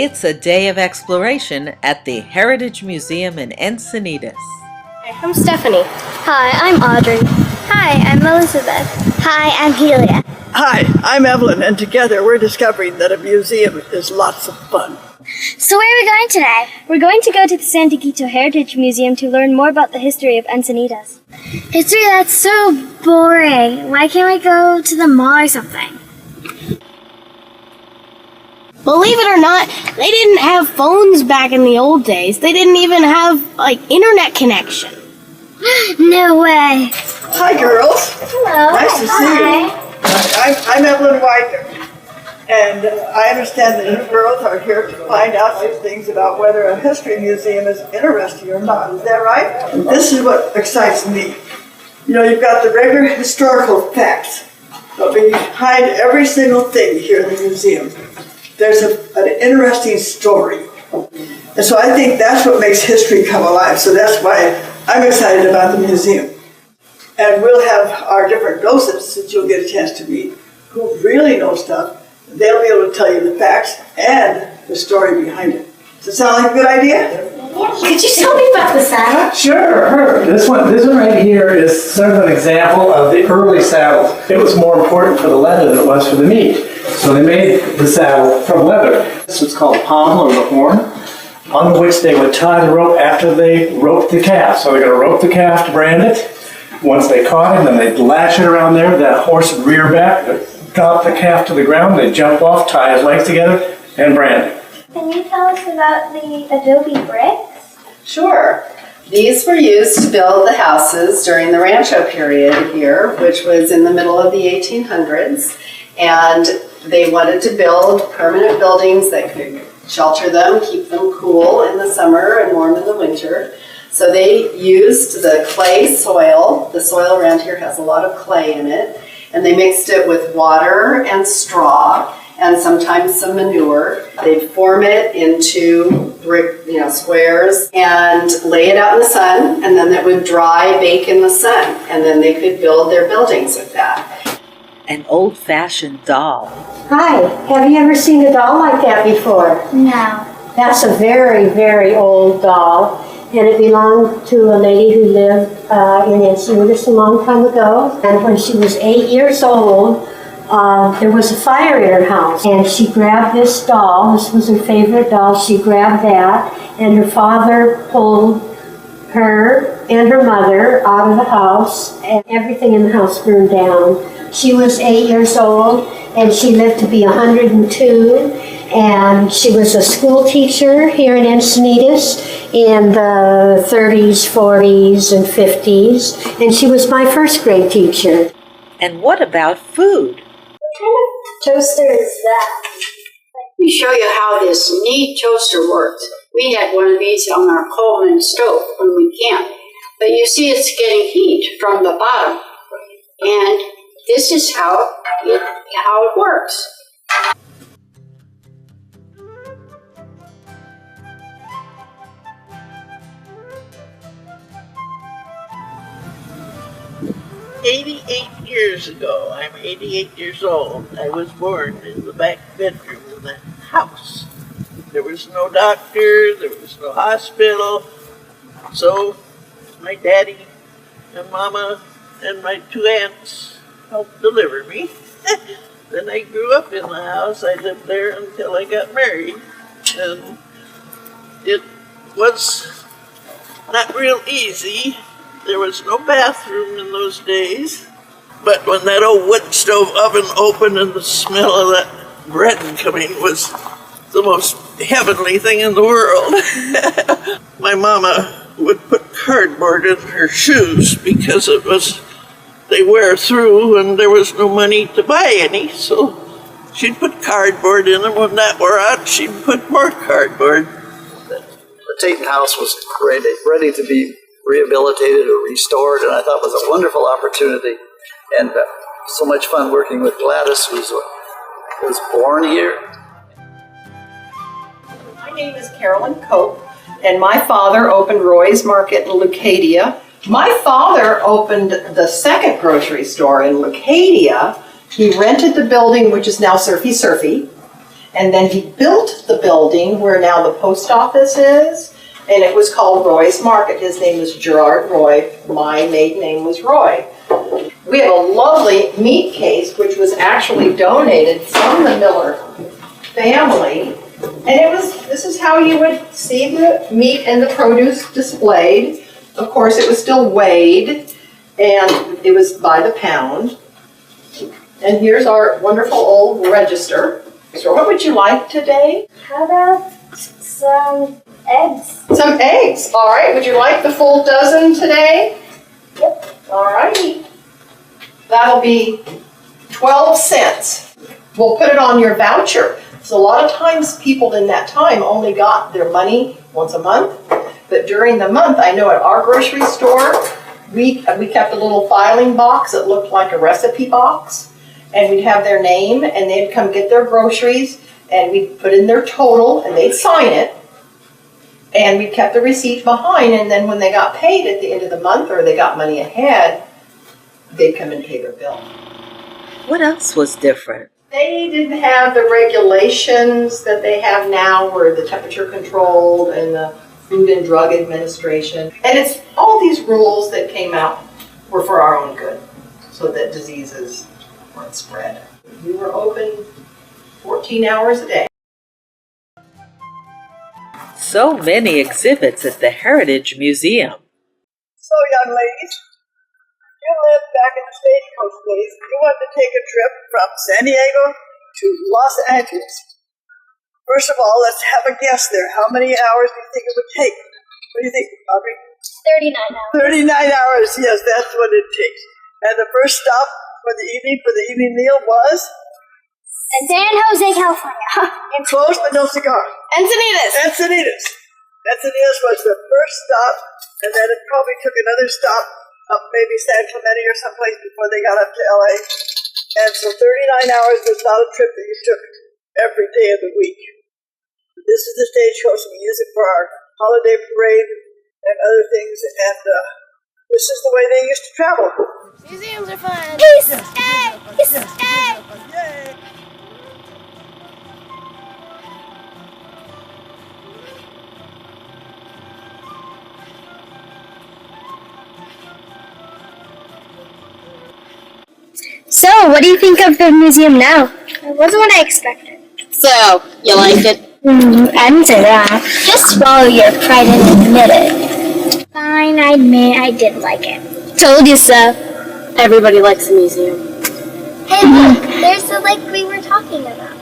It's a day of exploration at the Heritage Museum in Encinitas. Hi, I'm Stephanie. Hi, I'm Audrey. Hi, I'm Elizabeth. Hi, I'm Helia. Hi, I'm Evelyn, and together we're discovering that a museum is lots of fun. So where are we going today? We're going to go to the San Diego Heritage Museum to learn more about the history of Encinitas. History? That's so boring. Why can't we go to the mall or something? Believe it or not, they didn't have phones back in the old days. They didn't even have, internet connection. No way. Hi, girls. Hello. Nice to see you. I'm Evelyn Widener, and I understand that you girls are here to find out some things about whether a history museum is interesting or not. Is that right? This is what excites me. You know, you've got the regular historical facts, but behind every single thing here in the museum, there's an interesting story. And so I think that's what makes history come alive. So that's why I'm excited about the museum. And we'll have our different docents that you'll get a chance to meet who really know stuff. They'll be able to tell you the facts and the story behind it. Does it sound like a good idea? Could you tell me about the saddle? Sure. This one right here is sort of an example of the early saddle. It was more important for the leather than it was for the meat. So they made the saddle from leather. This was called the pommel or the horn, on which they would tie the rope after they roped the calf. So they're going to rope the calf to brand it. Once they caught it, then they'd lash it around there. That horse would rear back, drop the calf to the ground, they'd jump off, tie his legs together, and brand it. Can you tell us about the adobe bricks? Sure. These were used to build the houses during the Rancho period here, which was in the middle of the 1800s. And they wanted to build permanent buildings that could shelter them, keep them cool in the summer and warm in the winter. So they used the clay soil. The soil around here has a lot of clay in it. And they mixed it with water and straw and sometimes some manure. They'd form it into brick, squares and lay it out in the sun, and then it would dry, bake in the sun, and then they could build their buildings with that. An old-fashioned doll. Hi, have you ever seen a doll like that before? No. That's a very, very old doll, and it belonged to a lady who lived in Encinitas a long time ago. And when she was 8 years old, there was a fire in her house, and she grabbed this doll. This was her favorite doll. She grabbed that, and her father pulled her and her mother out of the house, and everything in the house burned down. She was 8 years old, and she lived to be 102, and she was a school teacher here in Encinitas in the 30s, 40s, and 50s, and she was my first grade teacher. And what about food? What kind of toaster is that? Let me show you how this neat toaster works. We had one of these on our Coleman stove when we camped. But you see it's getting heat from the bottom. And this is how it works. Years ago, I'm 88 years old, I was born in the back bedroom of the house. There was no doctor, there was no hospital, so my daddy and mama and my two aunts helped deliver me. Then I grew up in the house. I lived there until I got married, and it was not real easy. There was no bathroom in those days. But when that old wood stove oven opened and the smell of that bread coming was the most heavenly thing in the world. My mama would put cardboard in her shoes because they wear through and there was no money to buy any. So she'd put cardboard in them. When that wore out, she'd put more cardboard. The Tatum house was ready to be rehabilitated or restored, and I thought it was a wonderful opportunity. And so much fun working with Gladys, who was born here. My name is Carolyn Cope, and my father opened Roy's Market in Leucadia. My father opened the second grocery store in Leucadia. He rented the building, which is now Surfy Surfy, And then he built the building where now the post office is, and it was called Roy's Market. His name was Gerard Roy. My maiden name was Roy. We have a lovely meat case, which was actually donated from the Miller family. And this is how you would see the meat and the produce displayed. Of course, it was still weighed, and it was by the pound. And here's our wonderful old register. So what would you like today? How about some eggs? Some eggs. All right. Would you like the full dozen today? Yep. All righty. That'll be 12 cents. We'll put it on your voucher. So a lot of times people in that time only got their money once a month. But during the month, I know at our grocery store, we kept a little filing box that looked like a recipe box. And we'd have their name, and they'd come get their groceries, and we'd put in their total, and they'd sign it. And we kept the receipt behind, and then when they got paid at the end of the month, or they got money ahead, they'd come and pay their bill. What else was different? They didn't have the regulations that they have now, where the temperature controlled and the Food and Drug Administration. And it's all these rules that came out were for our own good, so that diseases weren't spread. We were open 14 hours a day. So many exhibits at the Heritage Museum. So, young ladies, you lived back in the stagecoach days. You wanted to take a trip from San Diego to Los Angeles. First of all, let's have a guess there. How many hours do you think it would take? What do you think, Audrey? 39 hours. 39 hours, yes, that's what it takes. And the first stop for the evening meal was? San Jose, California. Close but no cigar. Encinitas. Encinitas. Encinitas was the first stop, and then it probably took another stop up maybe San Clemente or someplace before they got up to LA. And so 39 hours was not a trip that you took every day of the week. This is the stagecoach, and we use it for our holiday parade and other things, and this is the way they used to travel. Museums are fun. Peace! Stay! Peace! Stay! Yay! So, what do you think of the museum now? It wasn't what I expected. So, you liked it? I didn't say that. Just swallow your pride and admit it. Fine, I admit I did like it. Told you so. Everybody likes the museum. Hey, look, there's the lake we were talking about.